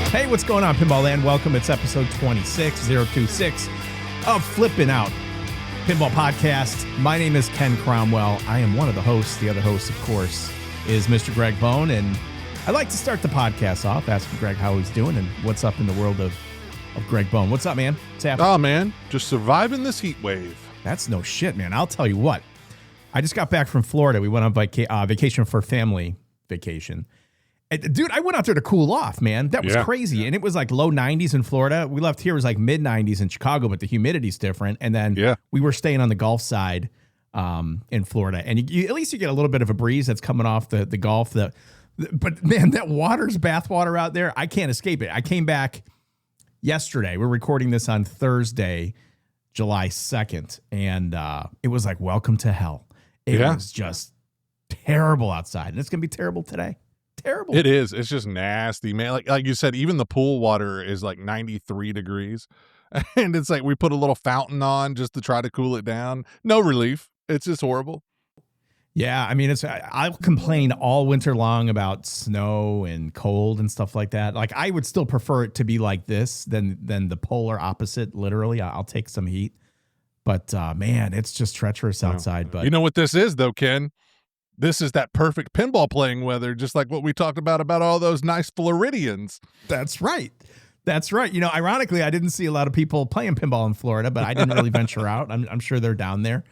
Hey, what's going on, Pinball Land? Welcome. It's episode 26026 of Flipping Out Pinball Podcast. My name is Ken Cromwell. I am one of the hosts. The other host, of course, is Mr. Greg Bone. And I'd like to start the podcast off asking Greg how he's doing and what's up in the world of Greg Bone. What's up, man? What's happening? Oh, man, just surviving this heat wave. That's no shit, man. I'll tell you what. I just got back from Florida. We went on vacation for family vacation. And, dude, I went out there to cool off, man. That was crazy. And it was like low 90s in Florida. We left here, it was like mid 90s in Chicago, but the humidity's different. And then we were staying on the Gulf side in Florida. And you, at least you get a little bit of a breeze that's coming off the Gulf. But, man, that water's bathwater out there. I can't escape it. I came back yesterday. We're recording this on Thursday, July 2nd. And it was like, welcome to hell. It was just terrible outside. And it's going to be terrible today. Terrible. It is. It's just nasty, man. Like you said, even the pool water is like 93 degrees. And it's like we put a little fountain on just to try to cool it down. No relief. It's just horrible. Yeah, I mean, I'll complain all winter long about snow and cold and stuff like that. Like, I would still prefer it to be like this than the polar opposite, literally. I'll take some heat. But, man, it's just treacherous outside. But you know what this is, though, Ken? This is that perfect pinball playing weather, just like what we talked about all those nice Floridians. That's right. That's right. You know, ironically, I didn't see a lot of people playing pinball in Florida, but I didn't really venture out. I'm sure they're down there.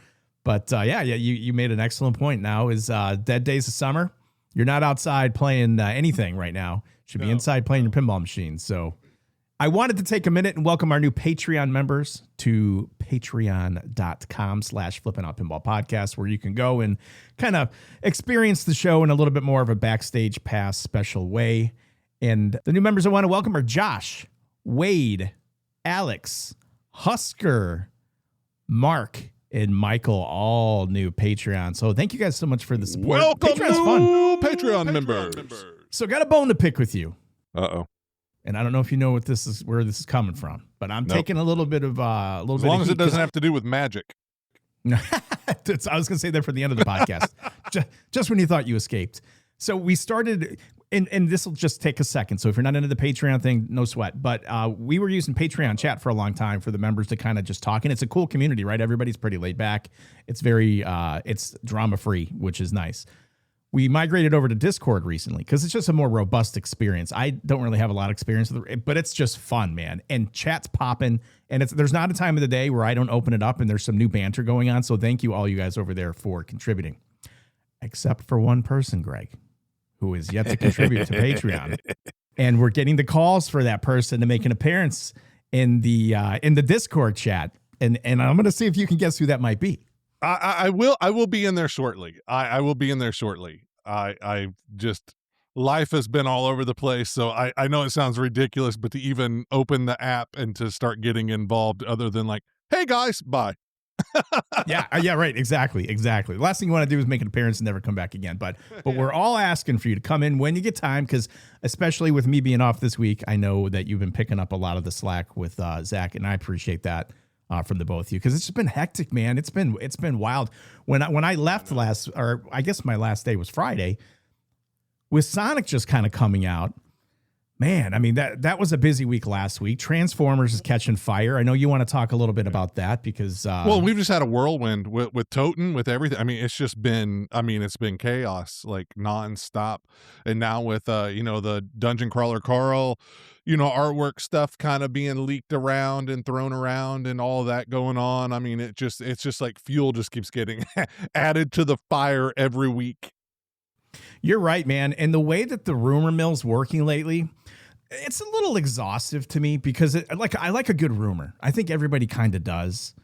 But you made an excellent point. Now is dead days of summer. You're not outside playing anything right now. Should be inside playing your pinball machine. So I wanted to take a minute and welcome our new Patreon members to patreon.com/flippingoutpinballpodcast, where you can go and kind of experience the show in a little bit more of a backstage pass special way. And the new members I want to welcome are Josh, Wade, Alex, Husker, Mark, and Michael, all new Patreon. So thank you guys so much for the support. Welcome, Patreon's fun. Patreon members. So got a bone to pick with you. Uh-oh. And I don't know if you know where this is coming from, but I'm taking a little bit of as long as it doesn't have to do with magic. I was going to say that for the end of the podcast, just when you thought you escaped. So we started, and this will just take a second. So if you're not into the Patreon thing, no sweat. But we were using Patreon chat for a long time for the members to kind of just talk. And it's a cool community, right? Everybody's pretty laid back. It's very, it's drama free, which is nice. We migrated over to Discord recently because it's just a more robust experience. I don't really have a lot of experience with it, but it's just fun, man. And chat's popping, and there's not a time of the day where I don't open it up and there's some new banter going on. So thank you all you guys over there for contributing, except for one person, Greg, who is yet to contribute to Patreon. And we're getting the calls for that person to make an appearance in the Discord chat. And I'm going to see if you can guess who that might be. I will be in there shortly. I will be in there shortly. I just, life has been all over the place. So I know it sounds ridiculous, but to even open the app and to start getting involved other than like, hey guys, bye. Yeah, right. Exactly. The last thing you want to do is make an appearance and never come back again. But we're all asking for you to come in when you get time, because especially with me being off this week, I know that you've been picking up a lot of the slack with Zach, and I appreciate that. From the both of you, because it's just been hectic, man. It's been wild. When I left I guess my last day was Friday, with Sonic just kind of coming out. Man, I mean that was a busy week last week. Transformers is catching fire. I know you want to talk a little bit about that because well, we've just had a whirlwind with Toten, with everything. I mean, it's just been it's been chaos like nonstop. And now with the Dungeon Crawler Carl, artwork stuff kind of being leaked around and thrown around and all of that going on. I mean, it's just like fuel just keeps getting added to the fire every week. You're right, man. And the way that the rumor mill's working lately, it's a little exhaustive to me because I like a good rumor. I think everybody kind of does.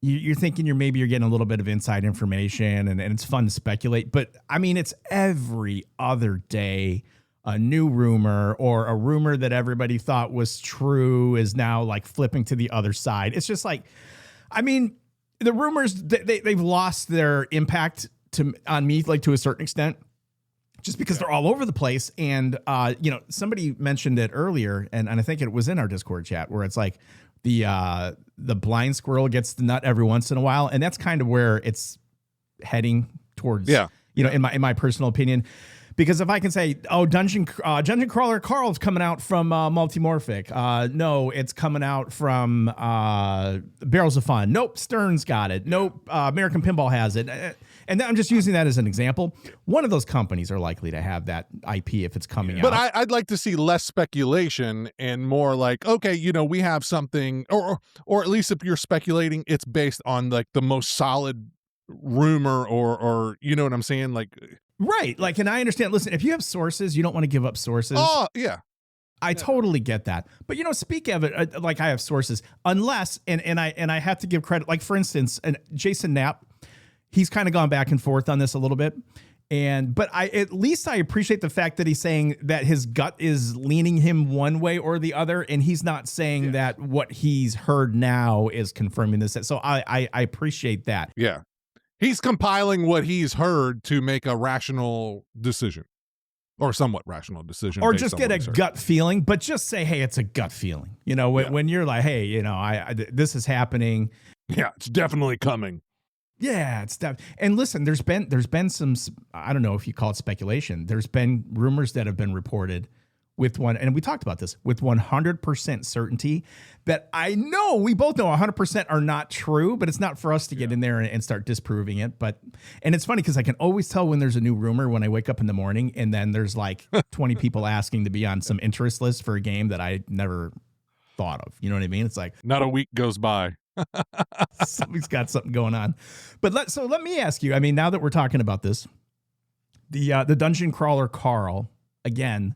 You're thinking you're getting a little bit of inside information and it's fun to speculate. But I mean, it's every other day a new rumor, or a rumor that everybody thought was true is now like flipping to the other side. It's just like, I mean, the rumors, they've lost their impact on me, like to a certain extent, just because they're all over the place. And, somebody mentioned it earlier, and I think it was in our Discord chat, where it's like the blind squirrel gets the nut every once in a while. And that's kind of where it's heading towards, in my personal opinion. Because if I can say, oh, Dungeon Crawler Carl's coming out from Multimorphic. No, it's coming out from Barrels of Fun. Nope, Stern's got it. Nope, American Pinball has it. And I'm just using that as an example. One of those companies are likely to have that IP if it's coming out. But I'd like to see less speculation and more like, okay, you know, we have something, or at least if you're speculating, it's based on like the most solid rumor or you know what I'm saying? Like, right. Like, and I understand, listen, if you have sources, you don't want to give up sources. Oh, yeah. I totally get that. But, you know, speak of it, like I have sources, unless, and I have to give credit, like for instance, Jason Knapp, he's kind of gone back and forth on this a little bit. But at least I appreciate the fact that he's saying that his gut is leaning him one way or the other. And he's not saying that what he's heard now is confirming this. So I appreciate that. Yeah. He's compiling what he's heard to make a rational decision. Or somewhat rational decision. Or just get a gut feeling, but just say, hey, it's a gut feeling. You know, when you're like, hey, you know, this is happening. Yeah, it's definitely coming. Yeah, it's and listen, there's been some, I don't know if you call it speculation. There's been rumors that have been reported with and we talked about this, with 100% certainty that I know, we both know 100% are not true, but it's not for us to get in there and start disproving it. And it's funny because I can always tell when there's a new rumor when I wake up in the morning and then there's like 20 people asking to be on some interest list for a game that I never thought of. You know what I mean? It's like not a week goes by. Somebody's got something going on. But let me ask you, I mean, now that we're talking about this, the Dungeon Crawler Carl, again,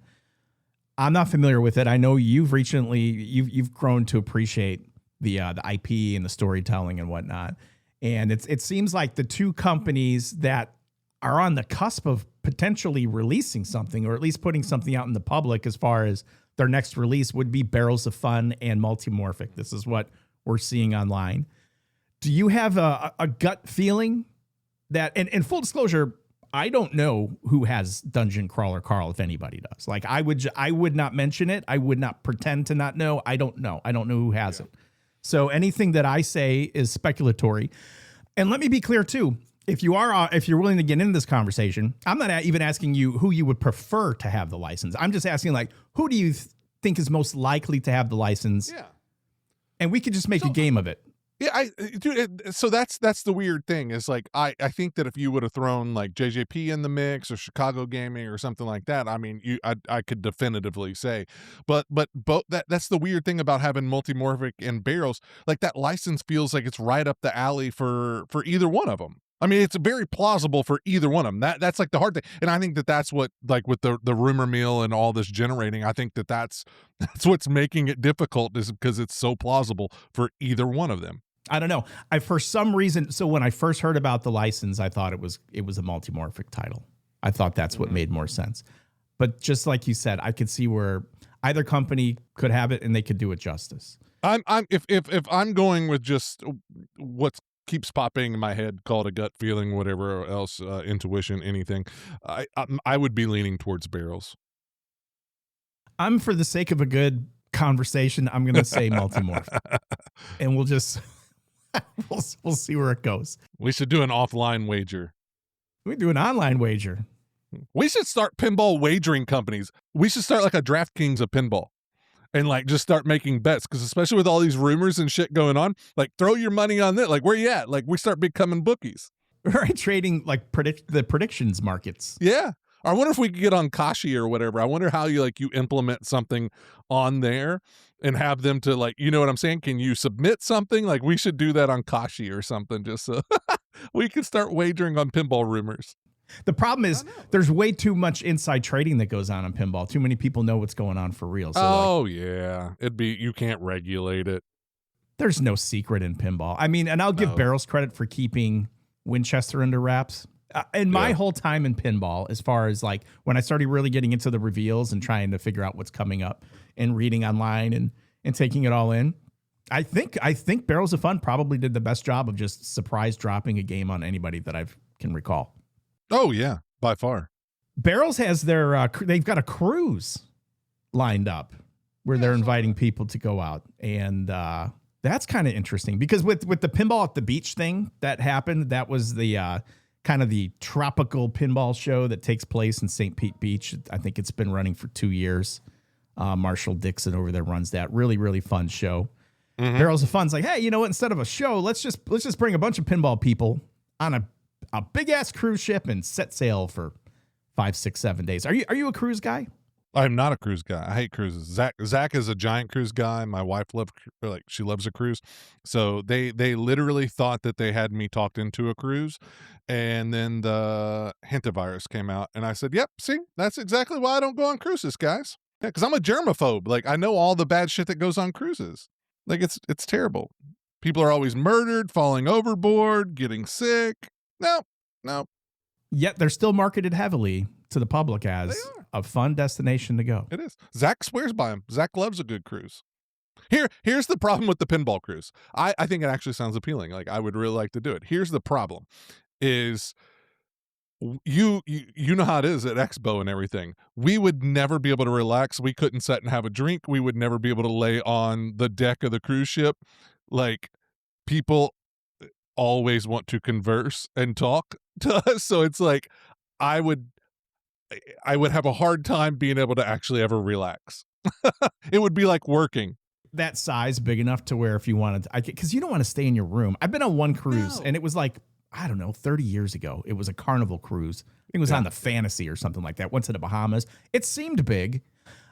I'm not familiar with it. I know you've grown to appreciate the IP and the storytelling and whatnot. And it seems like the two companies that are on the cusp of potentially releasing something, or at least putting something out in the public as far as their next release, would be Barrels of Fun and Multimorphic. This is what we're seeing online. Do you have a gut feeling that, and full disclosure, I don't know who has Dungeon Crawler Carl, if anybody does. Like I would not mention it. I would not pretend to not know. I don't know. I don't know who has it. So anything that I say is speculatory. And let me be clear too. If you're willing to get into this conversation, I'm not even asking you who you would prefer to have the license. I'm just asking, like, who do you think is most likely to have the license? Yeah. And we could just make a game of it. Yeah, so that's the weird thing is like I think that if you would have thrown like JJP in the mix or Chicago Gaming or something like that, I mean, I could definitively say, but both that's the weird thing about having Multimorphic and Barrels, like that license feels like it's right up the alley for either one of them. I mean, it's very plausible for either one of them. That's like the hard thing. And I think that's what, like with the rumor mill and all this generating, I think that's what's making it difficult, is because it's so plausible for either one of them. I don't know. For some reason, so when I first heard about the license, I thought it was a Multimorphic title. I thought that's what made more sense. But just like you said, I could see where either company could have it and they could do it justice. If I'm going with just what's keeps popping in my head, call it a gut feeling, whatever else, intuition, anything, I would be leaning towards Barrels. I'm, for the sake of a good conversation, I'm going to say Multimorph, and we'll just we'll see where it goes. We should do an offline wager. We do an online wager. We should start pinball wagering companies. We should start like a DraftKings of pinball. And like just start making bets, because especially with all these rumors and shit going on, like throw your money on that. Like, where you at? Like, we start becoming bookies. Right, trading like the predictions markets. Yeah, I wonder if we could get on Kashi or whatever. I wonder how you implement something on there and have them to, like, you know what I'm saying? Can you submit something? Like, we should do that on Kashi or something, just so we can start wagering on pinball rumors. The problem is there's way too much inside trading that goes on in pinball. Too many people know what's going on for real. So yeah. You can't regulate it. There's no secret in pinball. I mean, and I'll give Barrels credit for keeping Winchester under wraps. In my whole time in pinball, as far as like when I started really getting into the reveals and trying to figure out what's coming up and reading online and taking it all in, I think Barrels of Fun probably did the best job of just surprise dropping a game on anybody that I can recall. Oh, yeah, by far. Barrels has they've got a cruise lined up where they're inviting people to go out. And that's kind of interesting because with the pinball at the beach thing that happened, that was the kind of the tropical pinball show that takes place in St. Pete Beach. I think it's been running for 2 years. Marshall Dixon over there runs that. Really, really fun show. Barrels of Fun's like, hey, you know what? Instead of a show, let's just bring a bunch of pinball people on a big ass cruise ship and set sail for 5, 6, 7 days. Are you a cruise guy? I'm not a cruise guy. I hate cruises. Zach is a giant cruise guy. My wife she loves a cruise. So they literally thought that they had me talked into a cruise, and then the hantavirus came out, and I said, "Yep, see, that's exactly why I don't go on cruises, guys. Yeah, because I'm a germaphobe. Like, I know all the bad shit that goes on cruises. Like, it's terrible. People are always murdered, falling overboard, getting sick. No. Yet they're still marketed heavily to the public as a fun destination to go. It is. Zach swears by them. Zach loves a good cruise. Here's the problem with the pinball cruise. I think it actually sounds appealing. Like, I would really like to do it. Here's the problem is you know how it is at Expo and everything. We would never be able to relax. We couldn't sit and have a drink. We would never be able to lay on the deck of the cruise ship. Like, people always want to converse and talk to us. So it's like, I would have a hard time being able to actually ever relax. It would be like working. That size big enough to where if you wanted to, because you don't want to stay in your room. I've been on one cruise and it was like, I don't know, 30 years ago. It was a Carnival cruise. I think it was on the Fantasy or something like that. Went to the Bahamas. It seemed big.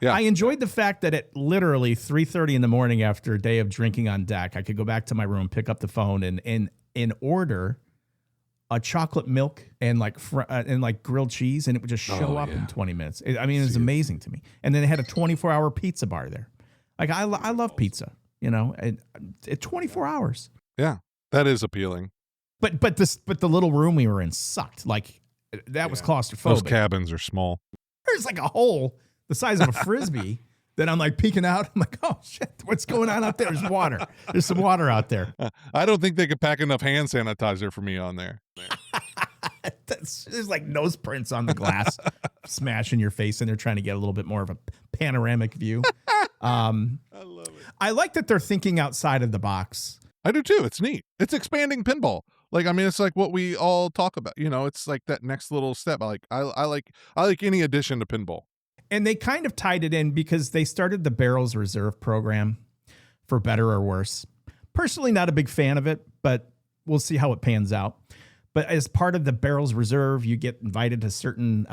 Yeah. I enjoyed the fact that at literally 3:30 in the morning after a day of drinking on deck, I could go back to my room, pick up the phone and order a chocolate milk and like grilled cheese, and it would just show up in 20 minutes. It was amazing to me. And then they had a 24-hour pizza bar there. Like, I love pizza, you know, at 24 hours. Yeah, that is appealing. But the little room we were in sucked. Like, that was claustrophobic. Those cabins are small. There's like a hole the size of a Frisbee that I'm like peeking out. I'm like, oh shit, what's going on out there? There's water. There's some water out there. I don't think they could pack enough hand sanitizer for me on there. There's like nose prints on the glass, smashing your face, and they're trying to get a little bit more of a panoramic view. I love it. I like that they're thinking outside of the box. I do too. It's neat. It's expanding pinball. Like, it's like what we all talk about. You know, it's like that next little step. I like any addition to pinball. And they kind of tied it in because they started the Barrels Reserve program, for better or worse. Personally, not a big fan of it, but we'll see how it pans out. But as part of the Barrels Reserve, you get invited to certain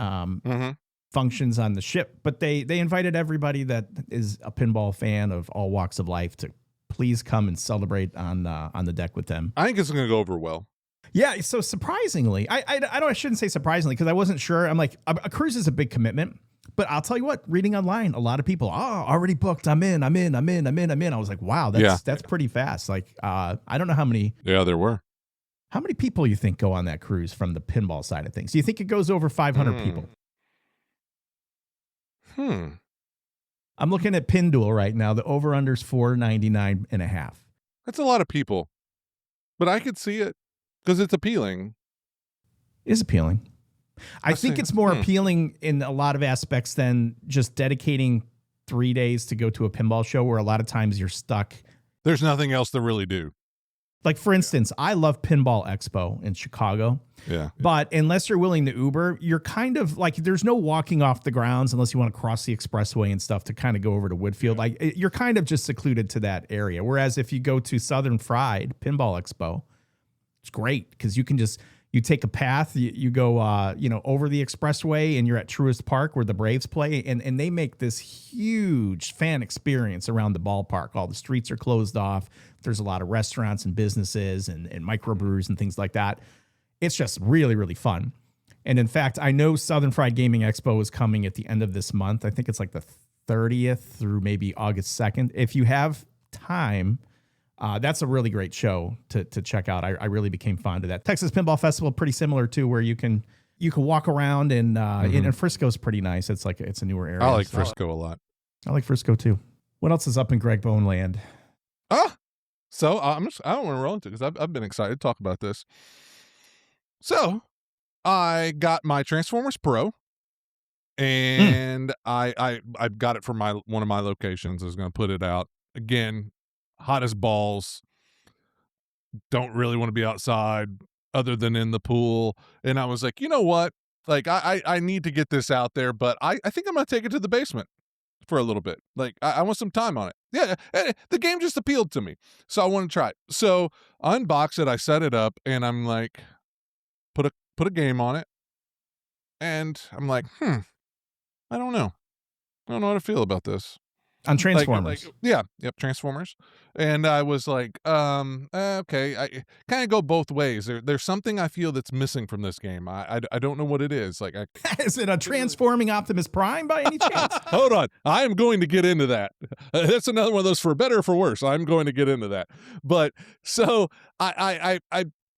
functions on the ship. But they invited everybody that is a pinball fan of all walks of life to please come and celebrate on the deck with them. I think it's going to go over well. Yeah. So surprisingly, I shouldn't say surprisingly, because I wasn't sure. I'm like, a cruise is a big commitment. But I'll tell you what, reading online, a lot of people, already booked. I'm in. I was like, wow, that's pretty fast. Like, I don't know how many. Yeah, there were. How many people you think go on that cruise from the pinball side of things? Do you think it goes over 500 people? I'm looking at PinDuel right now. The over-under's 499.5. That's a lot of people. But I could see it because it's appealing. It is appealing. I think it's more appealing in a lot of aspects than just dedicating 3 days to go to a pinball show where a lot of times you're stuck. There's nothing else to really do. Like, for instance, I love Pinball Expo in Chicago. Yeah. But unless you're willing to Uber, you're kind of like, there's no walking off the grounds unless you want to cross the expressway and stuff to kind of go over to Woodfield. Like, you're kind of just secluded to that area. Whereas if you go to Southern Fried Pinball Expo, it's great because you can just, you take a path, you go, over the expressway, and you're at Truist Park where the Braves play, and they make this huge fan experience around the ballpark. All the streets are closed off. There's a lot of restaurants and businesses and microbrews and things like that. It's just really, really fun. And in fact, I know Southern Fried Gaming Expo is coming at the end of this month. I think it's like the 30th through maybe August 2nd. If you have time, that's a really great show to check out. I really became fond of that. Texas Pinball Festival, pretty similar to where you can walk around and Frisco's pretty nice. It's like it's a newer area. I like Frisco a lot. I like Frisco too. What else is up in Greg Bone land? So I don't want to roll into it because I've been excited to talk about this. So I got my Transformers Pro, and I got it from one of my locations. I was going to put it out again. Hot as balls. Don't really want to be outside. other than in the pool. And I was like, you know what? Like, I need to get this out there, but I think I'm going to take it to the basement for a little bit. Like, I want some time on it. Yeah, the game just appealed to me. So I want to try it. So I unbox it, I set it up, and I'm like, put a game on it. And I'm like, I don't know. I don't know how to feel about this. On Transformers. Yep, Transformers. And I was like, okay, I kind of go both ways. There's something I feel that's missing from this game. I don't know what it is. Like, Is it a transforming Optimus Prime by any chance? Hold on, I am going to get into that. That's another one of those, for better or for worse. I'm going to get into that. But so I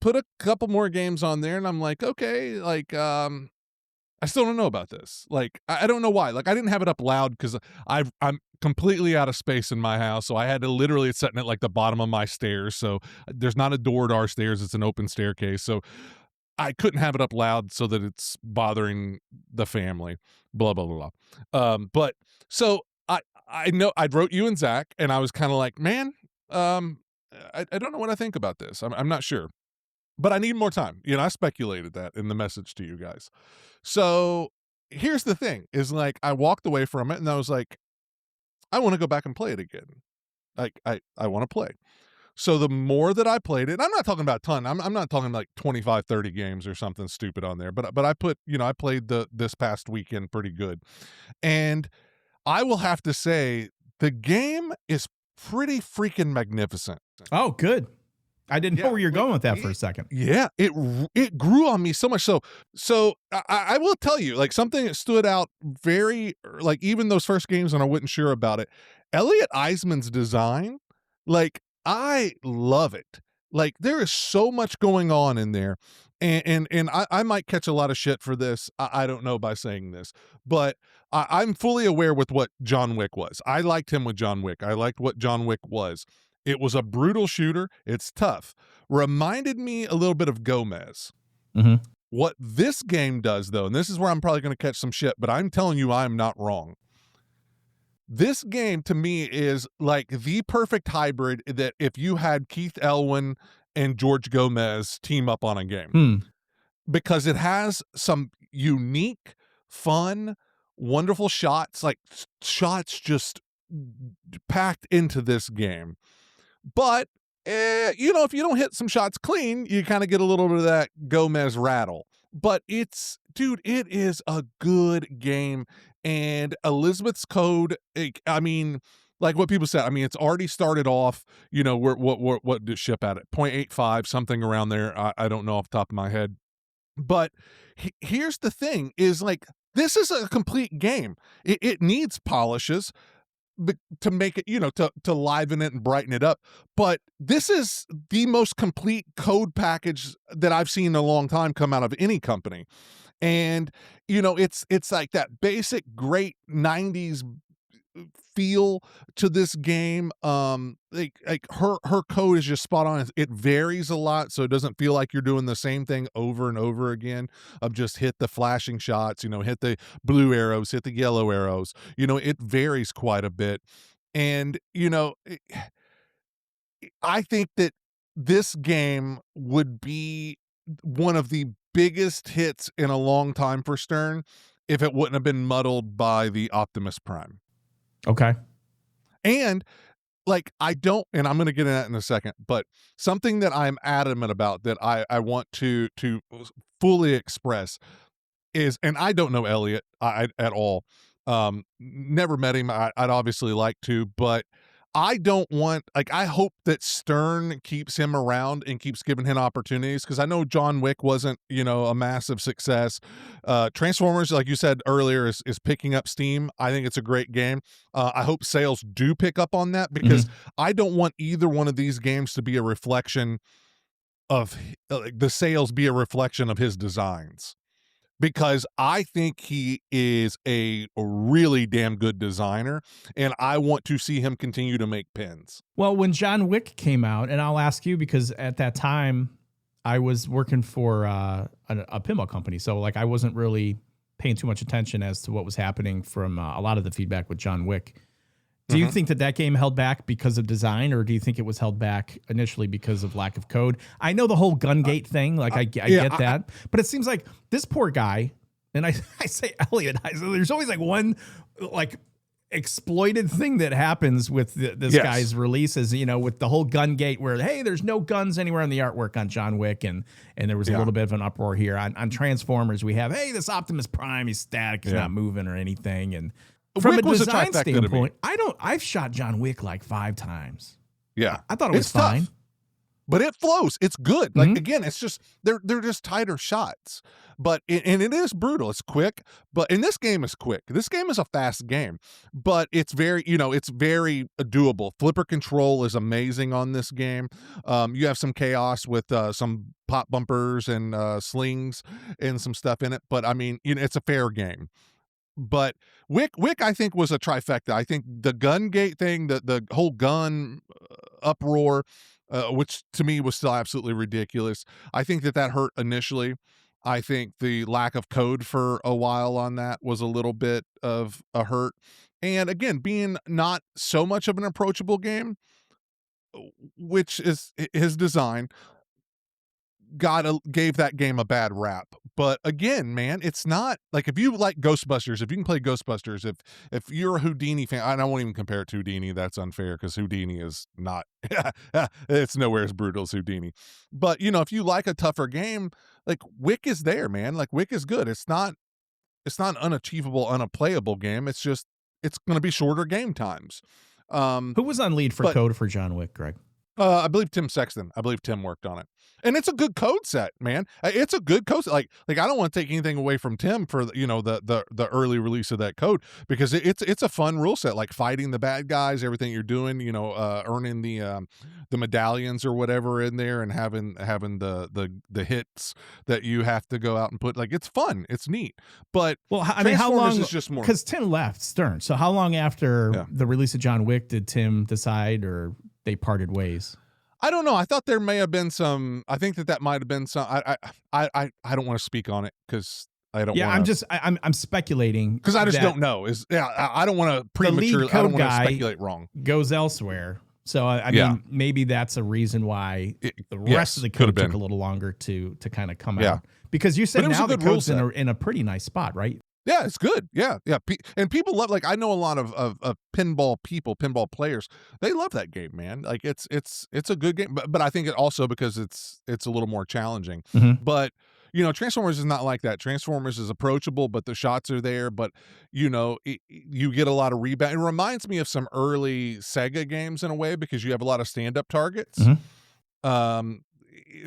put a couple more games on there, and I'm like, okay, like, I still don't know about this. Like, I don't know why. Like, I didn't have it up loud because I'm completely out of space in my house, so I had to literally set it at like the bottom of my stairs. So there's not a door to our stairs; it's an open staircase. So I couldn't have it up loud so that it's bothering the family. Blah blah blah blah. But so I know I wrote you and Zach, and I was kind of like, man, I don't know what I think about this. I'm not sure. But I need more time. You know, I speculated that in the message to you guys. So here's the thing is, like, I walked away from it and I was like, I want to go back and play it again. Like, I want to play. So the more that I played it, I'm not talking about a ton. I'm not talking like 25, 30 games or something stupid on there. But I put, I played this past weekend pretty good. And I will have to say the game is pretty freaking magnificent. Oh, good. I didn't know where you're going with that for a second. Yeah, it grew on me so much. So I will tell you, like, something that stood out very, like, even those first games when I wasn't sure about it, Elliot Eisman's design, like, I love it. Like, there is so much going on in there. And I might catch a lot of shit for this. I don't know by saying this, but I'm fully aware with what John Wick was. I liked him with John Wick. I liked what John Wick was. It was a brutal shooter. It's tough. Reminded me a little bit of Gomez. Mm-hmm. What this game does, though, and this is where I'm probably going to catch some shit, but I'm telling you I'm not wrong. This game, to me, is like the perfect hybrid that if you had Keith Elwin and George Gomez team up on a game. Because it has some unique, fun, wonderful shots, like shots just packed into this game. But, if you don't hit some shots clean, you kind of get a little bit of that Gomez rattle. But it is a good game. And Elizabeth's Code, I mean, like what people said, I mean, it's already started off, what did it ship at it? 0.85, something around there. I don't know off the top of my head. But here's the thing is, like, this is a complete game. It needs polishes to make it, to liven it and brighten it up. But this is the most complete code package that I've seen in a long time come out of any company. And, it's like that basic great 90s feel to this game. Like her code is just spot on. It varies a lot, so it doesn't feel like you're doing the same thing over and over again of just hit the flashing shots, hit the blue arrows, hit the yellow arrows. It varies quite a bit. And I think that this game would be one of the biggest hits in a long time for Stern if it wouldn't have been muddled by the Optimus Prime. Okay. And, like, and I'm going to get into that in a second, but something that I'm adamant about that I want to fully express is, and I don't know Elliot at all. Never met him. I'd obviously like to, but I don't want, like, I hope that Stern keeps him around and keeps giving him opportunities, because I know John Wick wasn't, a massive success. Transformers, like you said earlier, is picking up steam. I think it's a great game. I hope sales do pick up on that, because I don't want either one of these games to be a reflection of the sales be a reflection of his designs. Because I think he is a really damn good designer, and I want to see him continue to make pins. Well, when John Wick came out, and I'll ask you, because at that time I was working for a pinball company, so like I wasn't really paying too much attention as to what was happening from a lot of the feedback with John Wick. Do you think that game held back because of design, or do you think it was held back initially because of lack of code? I know the whole gun gate thing, like I get that, but it seems like this poor guy, and I say Elliot, there's always like one like exploited thing that happens with this guy's releases, with the whole gun gate where, hey, there's no guns anywhere on the artwork on John Wick. And there was a little bit of an uproar here on Transformers. We have, hey, this Optimus Prime, he's static, he's not moving or anything. And from Wick a design standpoint, I've shot John Wick like 5 times. Yeah. I thought it was fine. But it flows. It's good. Like, again, it's just, they're just tighter shots. But, and it is brutal. It's quick. And this game is quick. This game is a fast game. But it's very, it's very doable. Flipper control is amazing on this game. You have some chaos with some pop bumpers and slings and some stuff in it. But, I mean, it's a fair game. But Wick, I think, was a trifecta. I think the gun gate thing, the whole gun uproar, which to me was still absolutely ridiculous. I think that hurt initially. I think the lack of code for a while on that was a little bit of a hurt. And again, being not so much of an approachable game, which is his design, gave that game a bad rap. But again, man, it's not like, if you like Ghostbusters, if you can play Ghostbusters, if you're a Houdini fan, I won't even compare it to Houdini. That's unfair because Houdini is not, it's nowhere as brutal as Houdini. But if you like a tougher game, like Wick is there, man. Like Wick is good. It's not an unachievable, unplayable game. It's just, it's going to be shorter game times. Who was on lead for code for John Wick, Greg? I believe Tim Sexton. I believe Tim worked on it. And it's a good code set, man. It's a good code set. Like I don't want to take anything away from Tim for the early release of that code, because it's a fun rule set, like fighting the bad guys, everything you're doing, earning the medallions or whatever in there, and having the hits that you have to go out and put. Like, it's fun. It's neat. But how long is just more, because Tim left Stern. So how long after the release of John Wick did Tim decide, or they parted ways? I don't know. I thought there may have been some. I think that might have been some. I don't want to speak on it because I don't. Yeah, I'm speculating because I just don't know. I don't want to prematurely. I don't want to speculate wrong. Goes elsewhere. So I mean, maybe that's a reason why the rest of the code took a little longer to kind of come out. Because you said now the code's in a pretty nice spot, right? Yeah, it's good. Yeah. And people love, like, I know a lot of pinball players. They love that game, man. Like, it's a good game, but I think it also, because it's a little more challenging. But Transformers is not like that. Transformers is approachable, but the shots are there. But you get a lot of rebound. It reminds me of some early Sega games in a way, because you have a lot of stand-up targets.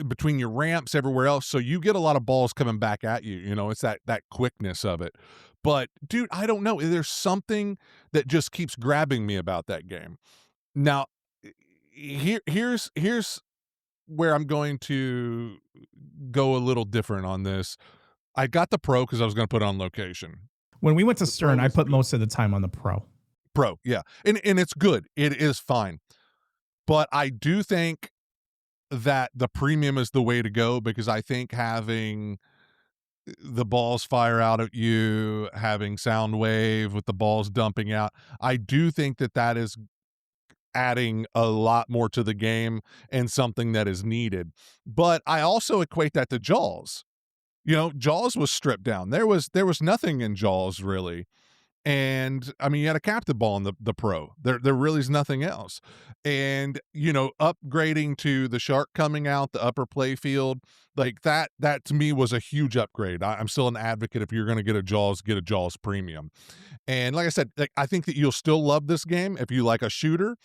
Between your ramps, everywhere else, so you get a lot of balls coming back at you. It's that quickness of it. But dude, I don't know, there's something that just keeps grabbing me about that game. Now, here's where I'm going to go a little different on this. I got the Pro because I was going to put it on location. When we went to Stern, I put most of the time on the Pro, yeah, and it's good. It is fine, but I do think that the premium is the way to go, because I think having the balls fire out at you, having sound wave with the balls dumping out, I do think that is adding a lot more to the game and something that is needed. But I also equate that to Jaws. Jaws was stripped down. There was nothing in Jaws, really. And I mean, you had a captive ball in the Pro. There really is nothing else. And upgrading to the shark coming out, the upper play field, like that to me was a huge upgrade. I'm still an advocate, if you're going to get a Jaws premium. And like I said, I think that you'll still love this game if you like a shooter,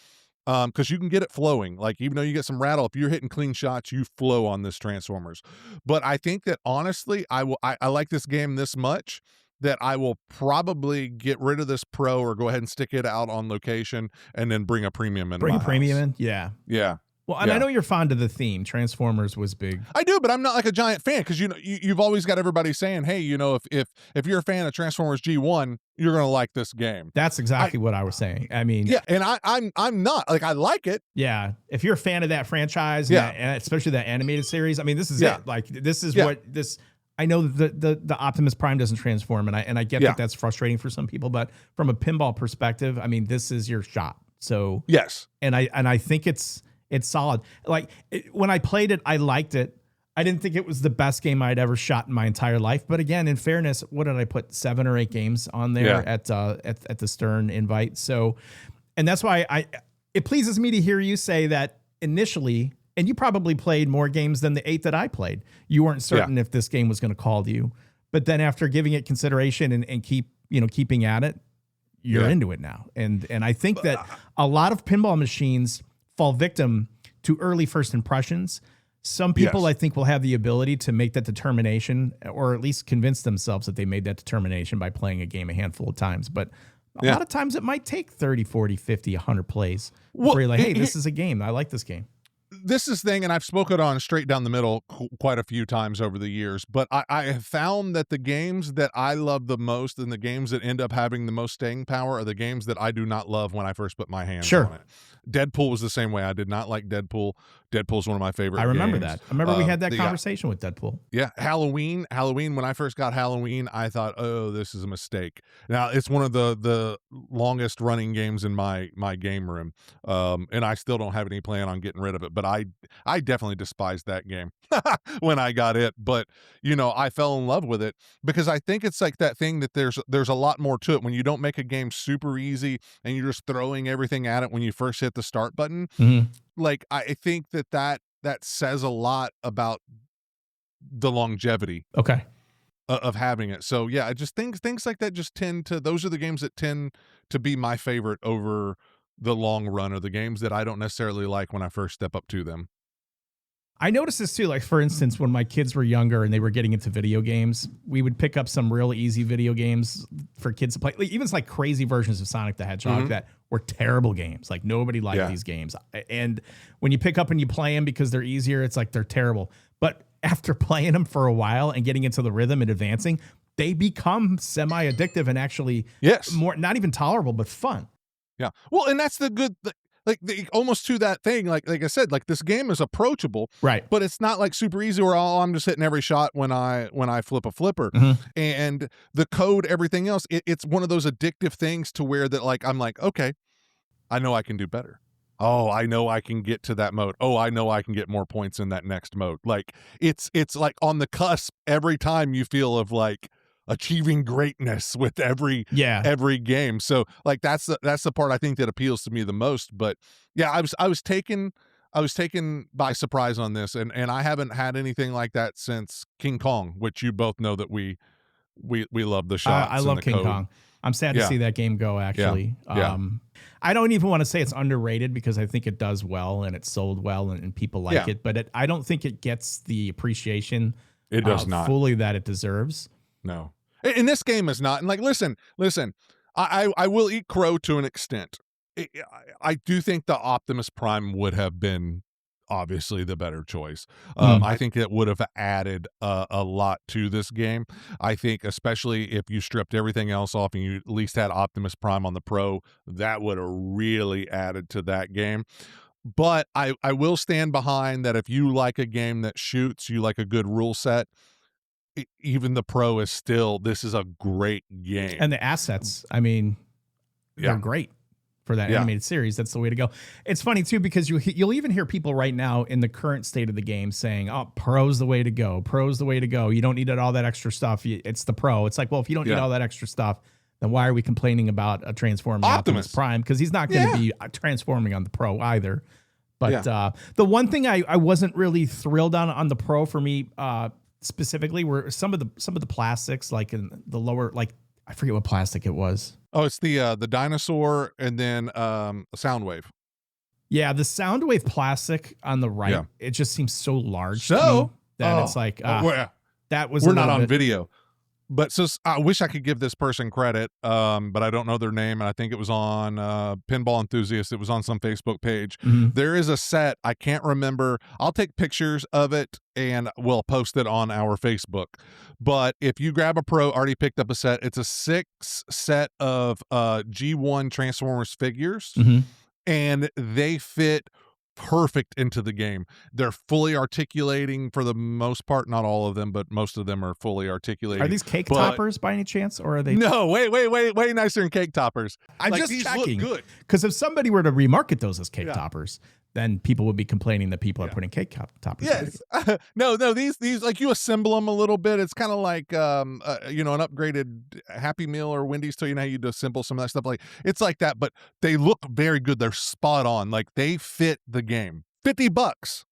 because you can get it flowing. Like, even though you get some rattle, if you're hitting clean shots, you flow on this Transformers. But I think that, honestly, I like this game this much that I will probably get rid of this Pro, or go ahead and stick it out on location, and then bring a premium in. Bring a premium in? Yeah. Well, and I know you're fond of the theme. Transformers was big. I do, but I'm not like a giant fan, because you've always got everybody saying, hey, if you're a fan of Transformers G1, you're gonna like this game. That's exactly what I was saying. I mean, yeah, and I'm not, like, I like it. Yeah, if you're a fan of that franchise, and especially that animated series, I mean, this is it. Like, this is what this. I know that the Optimus Prime doesn't transform, and I get Yeah. that that's frustrating for some people, but from a pinball perspective, I mean, this is your shot. So Yes. and I think it's solid. Like when I played it, I liked it. I didn't think it was the best game I'd ever shot in my entire life. But again, in fairness, what did I put 7 or 8 games on there at the Stern invite? So, and that's why it pleases me to hear you say that initially, and you probably played more games than the 8 that I played. You weren't certain if this game was going to call to you, but then after giving it consideration and keeping at it, you're into it now. And I think that a lot of pinball machines fall victim to early first impressions. Some people, I think, will have the ability to make that determination, or at least convince themselves that they made that determination by playing a game a handful of times. But a lot of times it might take 30, 40, 50, 100 plays before you're like, hey, this is a game. I like this game. This is thing, and I've spoken on straight down the middle quite a few times over the years, but I have found that the games that I love the most and the games that end up having the most staying power are the games that I do not love when I first put my hands on it. Deadpool was the same way. I did not like Deadpool. Deadpool's one of my favorite games. I remember that. I remember we had that conversation with Deadpool. Yeah. Halloween, when I first got Halloween, I thought, oh, this is a mistake. Now, it's one of the longest running games in my game room, and I still don't have any plan on getting rid of it, but I definitely despised that game when I got it. But, I fell in love with it because I think it's like that thing that there's a lot more to it. When you don't make a game super easy and you're just throwing everything at it when you first hit the start button, like I think that says a lot about the longevity of having it. So yeah, I just things like that just those are the games that tend to be my favorite over the long run, or the games that I don't necessarily like when I first step up to them. I noticed this too. Like, for instance, when my kids were younger and they were getting into video games, we would pick up some real easy video games for kids to play. Like, even like crazy versions of Sonic the Hedgehog that were terrible games. Like, nobody liked these games. And when you pick up and you play them because they're easier, it's like they're terrible. But after playing them for a while and getting into the rhythm and advancing, they become semi-addictive and actually more, not even tolerable, but fun. Yeah. Well, and that's the good... almost to that thing, like I said, like this game is approachable, right? But it's not like super easy where I'm just hitting every shot when I flip a flipper, and the code, everything else. It's one of those addictive things to where that like I'm like, okay, I know I can do better. Oh, I know I can get to that mode. Oh, I know I can get more points in that next mode. Like it's like on the cusp every time you feel of like achieving greatness with every game. So like that's the part I think that appeals to me the most. But yeah, I was taken by surprise on this, and I haven't had anything like that since King Kong, which you both know that we love the shots. I love King Kong. I'm sad to see that game go, actually. I don't even want to say it's underrated because I think it does well and it's sold well and people like it, but I don't think it gets the appreciation it does not fully that it deserves. No. And this game is not. And like, listen, I will eat crow to an extent. I do think the Optimus Prime would have been obviously the better choice. I think it would have added a lot to this game. I think especially if you stripped everything else off and you at least had Optimus Prime on the Pro, that would have really added to that game. But I will stand behind that if you like a game that shoots, you like a good rule set, even the Pro is still, this is a great game. And the assets, I mean, they're great for that animated series. That's the way to go. It's funny too, because you'll even hear people right now in the current state of the game saying, oh, Pro's the way to go. Pro's the way to go. You don't need all that extra stuff. It's the Pro. It's like, well, if you don't need all that extra stuff, then why are we complaining about a transforming Optimus Prime? Because he's not going to be transforming on the Pro either. But the one thing I wasn't really thrilled on the Pro for me, specifically, were some of the plastics, like in the lower, like I forget what plastic it was. Oh, it's the dinosaur and then Soundwave. Yeah, the Soundwave plastic on the right, it just seems so large to me that it's like that was we're not on video. But so I wish I could give this person credit, but I don't know their name, and I think it was on Pinball Enthusiast. It was on some Facebook page. There is a set, I can't remember. I'll take pictures of it, and we'll post it on our Facebook. But if you grab a Pro, already picked up a set, it's a 6 set of G1 Transformers figures, and they fit perfect into the game. They're fully articulating for the most part, not all of them, but most of them are fully articulating. Are these cake toppers by any chance, or are they? No, way nicer than cake toppers. I'm Like, just these checking. look good. Because if somebody were to remarket those as cake Yeah. toppers, then people would be complaining that people are putting cake toppers. Yes. No, these like you assemble them a little bit. It's kind of like you know, an upgraded Happy Meal or Wendy's. So you know how you assemble some of that stuff. Like it's like that, but they look very good. They're spot on. Like they fit the game. $50.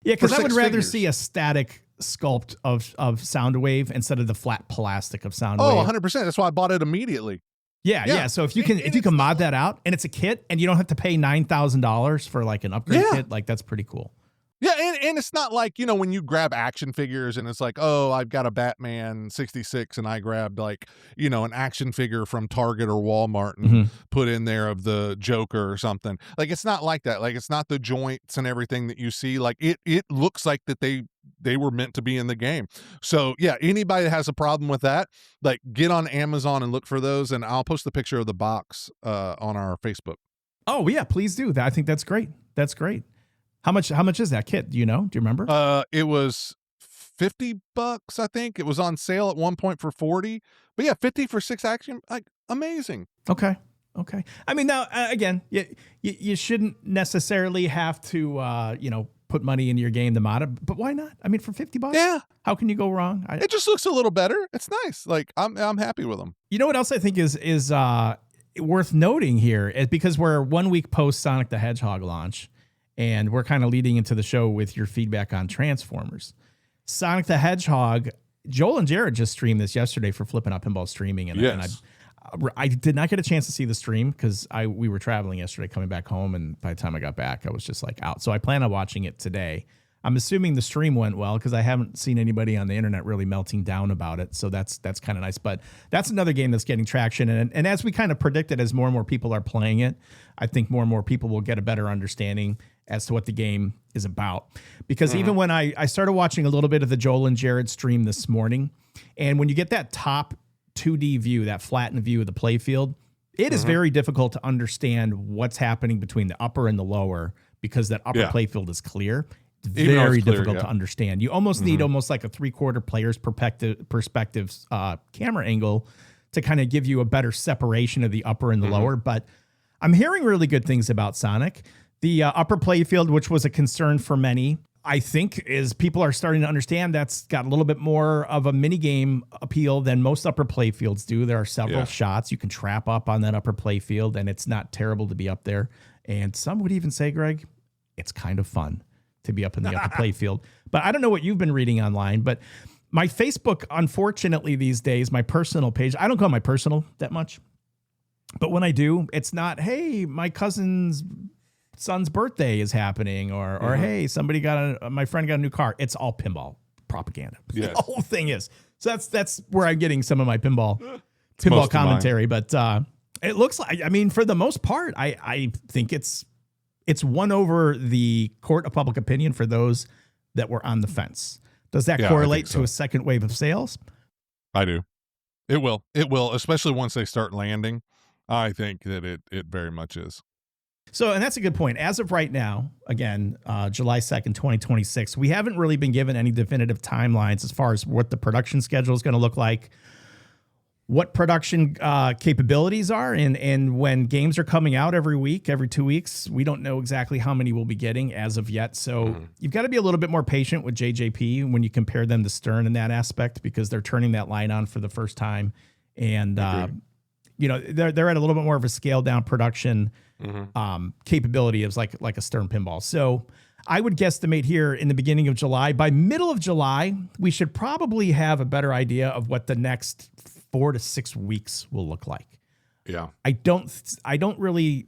Yeah, because I would rather figures. see a static sculpt of Soundwave instead of the flat plastic of Soundwave. Oh, 100%. That's why I bought it immediately. Yeah. So if you can mod that out and it's a kit and you don't have to pay $9,000 for like an upgrade kit, like that's pretty cool. Yeah, and it's not like, you know, when you grab action figures and it's like, oh, I've got a Batman 66 and I grabbed like, you know, an action figure from Target or Walmart and put in there of the Joker or something. Like, it's not like that. Like, it's not the joints and everything that you see. Like, it looks like that they were meant to be in the game. So, yeah, anybody that has a problem with that, like, get on Amazon and look for those, and I'll post the picture of the box on our Facebook. Oh, yeah, please do. I think that's great. That's great. How much is that kit? Do you know? Do you remember? It was $50, I think. It was on sale at one point for 40. But yeah, 50 for 6 action, like amazing. Okay. I mean, now again, you shouldn't necessarily have to you know, put money into your game to mod it, but why not? I mean, for $50, yeah, how can you go wrong? It just looks a little better. It's nice. Like I'm happy with them. You know what else I think is worth noting here is because we're 1 week post Sonic the Hedgehog launch. And we're kind of leading into the show with your feedback on Transformers. Sonic the Hedgehog, Joel and Jared just streamed this yesterday for Flipping Out Pinball Streaming. And I did not get a chance to see the stream because we were traveling yesterday coming back home. And by the time I got back, I was just like out. So I plan on watching it today. I'm assuming the stream went well because I haven't seen anybody on the internet really melting down about it. So that's kind of nice. But that's another game that's getting traction. And as we kind of predicted, as more and more people are playing it, I think more and more people will get a better understanding as to what the game is about. Because even when I started watching a little bit of the Joel and Jared stream this morning, and when you get that top 2D view, that flattened view of the playfield, it is very difficult to understand what's happening between the upper and the lower because that upper playfield is clear. It's very difficult to understand. You almost need almost like a 3/4 player's perspective camera angle to kind of give you a better separation of the upper and the lower. But I'm hearing really good things about Sonic. The upper playfield, which was a concern for many, I think is people are starting to understand that's got a little bit more of a mini game appeal than most upper playfields do. There are several shots you can trap up on that upper playfield, and it's not terrible to be up there. And some would even say, Greg, it's kind of fun to be up in the upper playfield. But I don't know what you've been reading online, but my Facebook, unfortunately these days, my personal page, I don't go on my personal that much. But when I do, it's not, hey, my cousin's son's birthday is happening, or hey, my friend got a new car. It's all pinball propaganda. Yes. The whole thing is. So that's where I'm getting some of my pinball commentary. But it looks like, I mean, for the most part, I think it's won over the court of public opinion for those that were on the fence. Does that correlate to a second wave of sales? I do. It will, especially once they start landing. I think that it very much is. So, and that's a good point. As of right now, again, July 2nd, 2026, we haven't really been given any definitive timelines as far as what the production schedule is going to look like, what production capabilities are, and when games are coming out every week, every 2 weeks. We don't know exactly how many we'll be getting as of yet. So you've got to be a little bit more patient with JJP when you compare them to Stern in that aspect, because they're turning that line on for the first time. And, you know, they're at a little bit more of a scaled down production capability of like a Stern Pinball. So I would guesstimate here in the beginning of July, by middle of July, we should probably have a better idea of what the next 4 to 6 weeks will look like. Yeah. I don't really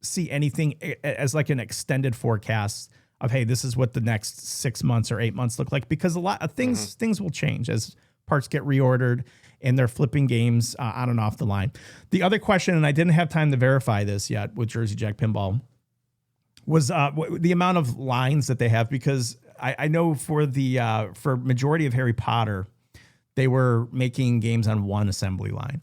see anything as like an extended forecast of, hey, this is what the next 6 months or 8 months look like, because a lot of things will change as parts get reordered and they're flipping games on and off the line. The other question, and I didn't have time to verify this yet with Jersey Jack Pinball, was the amount of lines that they have, because I know for majority of Harry Potter, they were making games on one assembly line.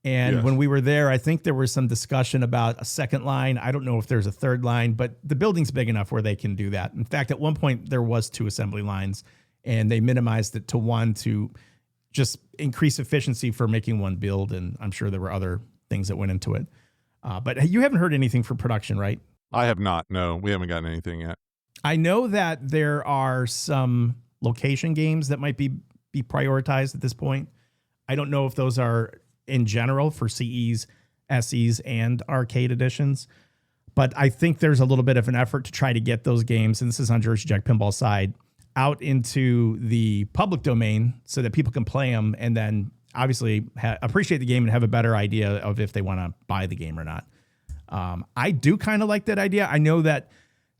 And Yes. when we were there, I think there was some discussion about a second line. I don't know if there's a third line, but the building's big enough where they can do that. In fact, at one point there was 2 assembly lines, and they minimized it to 1 to just increase efficiency for making one build. And I'm sure there were other things that went into it. But you haven't heard anything for production, right? I have not. No, we haven't gotten anything yet. I know that there are some location games that might be prioritized at this point. I don't know if those are in general for CEs, SEs, and arcade editions. But I think there's a little bit of an effort to try to get those games, and this is on Jersey Jack Pinball's side, out into the public domain so that people can play them and then obviously appreciate the game and have a better idea of if they want to buy the game or not. I do kind of like that idea. I know that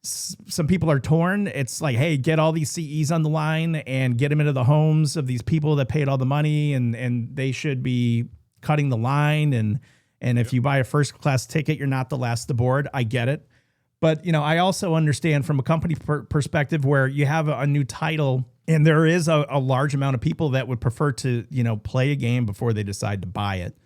some people are torn. It's like, hey, get all these CEs on the line and get them into the homes of these people that paid all the money, and they should be cutting the line. And if you buy a first class ticket, you're not the last aboard. I get it. But, you know, I also understand from a company perspective where you have a new title and there is a large amount of people that would prefer to, you know, play a game before they decide to buy it.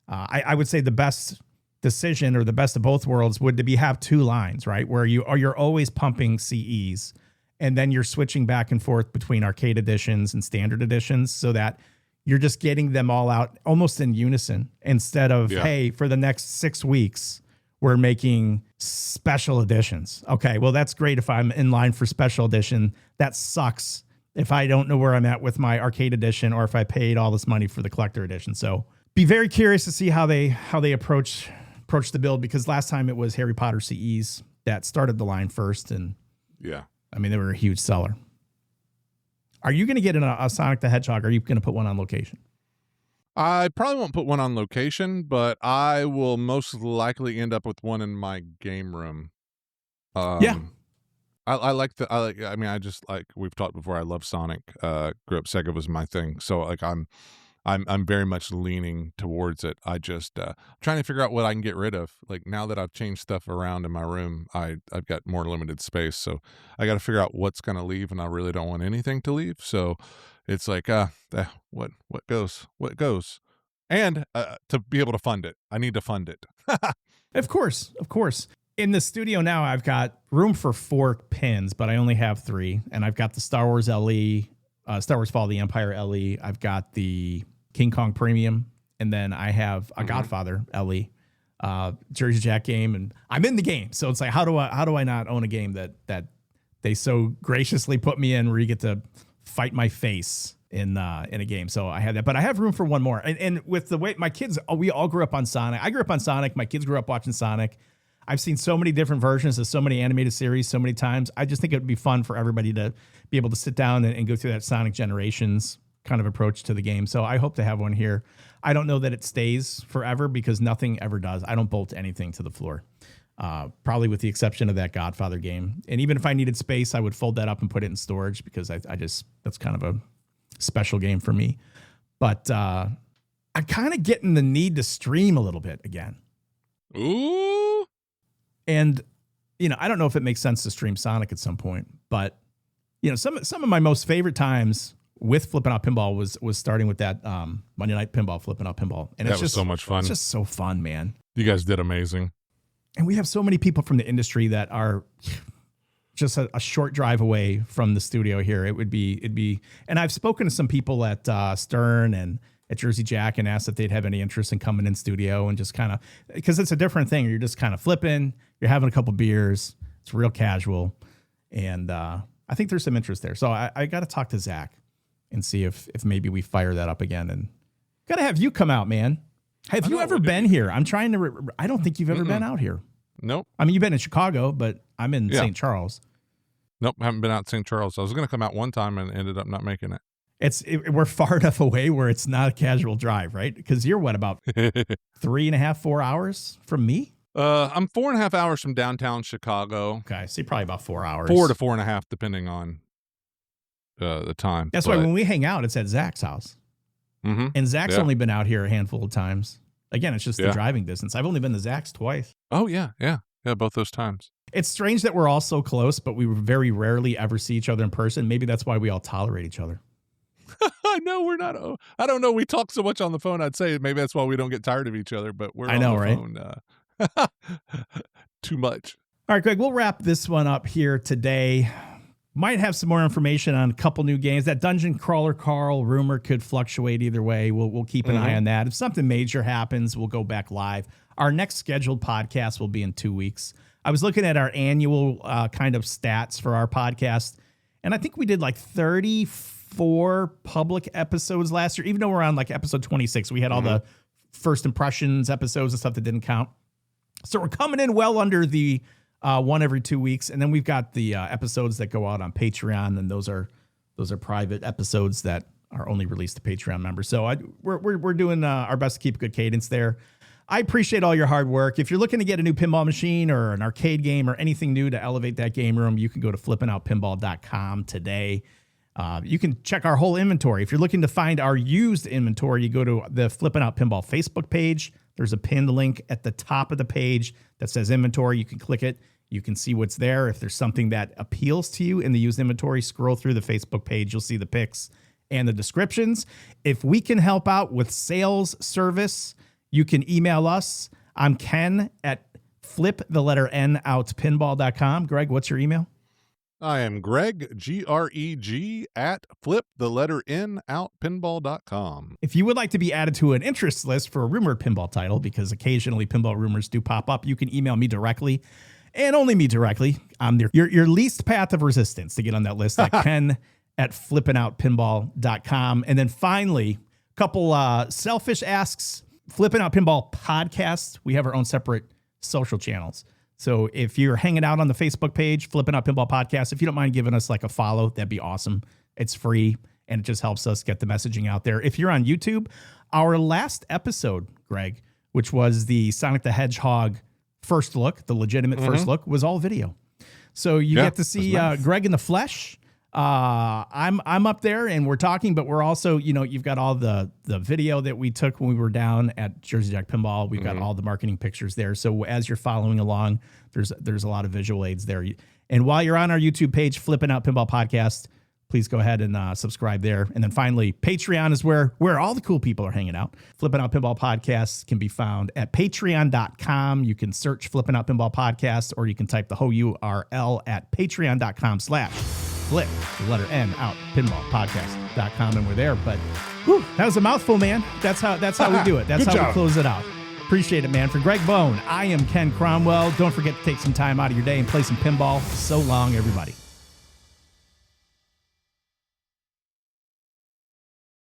I would say the best decision or the best of both worlds would be have 2 lines, right? Where you're always pumping CEs and then you're switching back and forth between arcade editions and standard editions so that you're just getting them all out almost in unison instead of, hey, for the next 6 weeks, we're making special editions. Okay, well, that's great if I'm in line for special edition. That sucks if I don't know where I'm at with my arcade edition or if I paid all this money for the collector edition. So be very curious to see how they approach the build, because last time it was Harry Potter CEs that started the line first. And I mean, they were a huge seller. Are you going to get in a Sonic the Hedgehog? Or are you going to put one on location? I probably won't put one on location, but I will most likely end up with one in my game room. I just like we've talked before. I love Sonic. Grew up, Sega was my thing. So like I'm very much leaning towards it. I just trying to figure out what I can get rid of. Like now that I've changed stuff around in my room, I've got more limited space. So I got to figure out what's going to leave, and I really don't want anything to leave. So it's like, what goes, and to be able to fund it, I need to fund it. Of course. In the studio now, I've got room for 4 pins, but I only have 3, and I've got the Star Wars LE, Star Wars Fall of the Empire LE. I've got the King Kong Premium, and then I have a Godfather LE, Jersey Jack game, and I'm in the game. So it's like, how do I not own a game that they so graciously put me in where you get to fight my face in a game? So I had that, but I have room for one more. And with the way my kids, we all grew up on Sonic. I grew up on Sonic. My kids grew up watching Sonic. I've seen so many different versions of so many animated series so many times. I just think it would be fun for everybody to be able to sit down and go through that Sonic Generations kind of approach to the game. So I hope to have one here. I don't know that it stays forever because nothing ever does. I don't bolt anything to the floor, probably with the exception of that Godfather game. And even if I needed space, I would fold that up and put it in storage because that's kind of a special game for me. But I'm kind of getting the need to stream a little bit again. Ooh. And, you know, I don't know if it makes sense to stream Sonic at some point, but, you know, some of my most favorite times with Flipping Out Pinball was starting with that Monday Night Pinball, Flipping Out Pinball. And that was so much fun. It's just so fun, man. You guys did amazing. And we have so many people from the industry that are just a short drive away from the studio here. It'd be, and I've spoken to some people at Stern and at Jersey Jack and asked if they'd have any interest in coming in studio and just kind of, because it's a different thing. You're just kind of flipping, you're having a couple beers. It's real casual. And I think there's some interest there. So I got to talk to Zach and see if maybe we fire that up again, and got to have you come out, man. Have you ever been here? I'm trying to, I don't think you've ever been out here. Nope. I mean, you've been in Chicago, but I'm in St. Charles. Nope. Haven't been out St. Charles. I was going to come out one time and ended up not making it. We're far enough away where it's not a casual drive, right? Because you're what, about 3.5, 4 hours from me? I'm 4.5 hours from downtown Chicago. Okay, so probably about 4 hours. 4 to 4.5, depending on the time. That's why when we hang out, it's at Zach's house. Mm-hmm. And Zach's only been out here a handful of times. Again, it's just the driving distance. I've only been to Zach's twice. Oh, yeah, both those times. It's strange that we're all so close, but we very rarely ever see each other in person. Maybe that's why we all tolerate each other. I know we're not. I don't know. We talk so much on the phone. I'd say maybe that's why we don't get tired of each other. But we're I know, on the right? phone too much. All right, Greg, we'll wrap this one up here today. Might have some more information on a couple new games. That Dungeon Crawler Carl rumor could fluctuate either way. We'll keep an eye on that. If something major happens, we'll go back live. Our next scheduled podcast will be in 2 weeks. I was looking at our annual kind of stats for our podcast, and I think we did like 34 public episodes last year, even though we're on like episode 26. We had all the first impressions episodes and stuff that didn't count. So we're coming in well under the one every 2 weeks. And then we've got the episodes that go out on Patreon, and those are private episodes that are only released to Patreon members. So we're doing our best to keep a good cadence there. I appreciate all your hard work. If you're looking to get a new pinball machine or an arcade game or anything new to elevate that game room, you can go to flippingoutpinball.com today. You can check our whole inventory. If you're looking to find our used inventory, you go to the Flippin' Out Pinball Facebook page. There's a pinned link at the top of the page that says inventory. You can click it. You can see what's there. If there's something that appeals to you in the used inventory, scroll through the Facebook page. You'll see the pics and the descriptions. If we can help out with sales service, you can email us. I'm Ken at flipthelletternoutpinball.com. Greg, what's your email? I am Greg, Greg, at flipthelletternoutpinball.com. If you would like to be added to an interest list for a rumored pinball title, because occasionally pinball rumors do pop up, you can email me directly, and only me directly. I'm your least path of resistance to get on that list at Ken at flippingoutpinball.com. And then finally, a couple selfish asks. Flippin' Out Pinball Podcast. We have our own separate social channels. So if you're hanging out on the Facebook page, Flippin' Out Pinball Podcast, if you don't mind giving us like a follow, that'd be awesome. It's free, and it just helps us get the messaging out there. If you're on YouTube, our last episode, Greg, which was the Sonic the Hedgehog first look, the legitimate first look, was all video. So you get to see nice. Greg in the flesh. I'm up there and we're talking, but we're also, you've got all the video that we took when we were down at Jersey Jack Pinball. We've got all the marketing pictures there. So as you're following along, there's a lot of visual aids there. And while you're on our YouTube page, Flippin' Out Pinball Podcast, please go ahead and subscribe there. And then finally, Patreon is where all the cool people are hanging out. Flippin' Out Pinball Podcast can be found at patreon.com. You can search Flippin' Out Pinball Podcast, or you can type the whole URL at patreon.com/flip, the letter N out, pinballpodcast.com, and we're there. But that was a mouthful, man. That's how we do it. That's how we close it out. Appreciate it, man. For Greg Bone, I am Ken Cromwell. Don't forget to take some time out of your day and play some pinball. So long, everybody.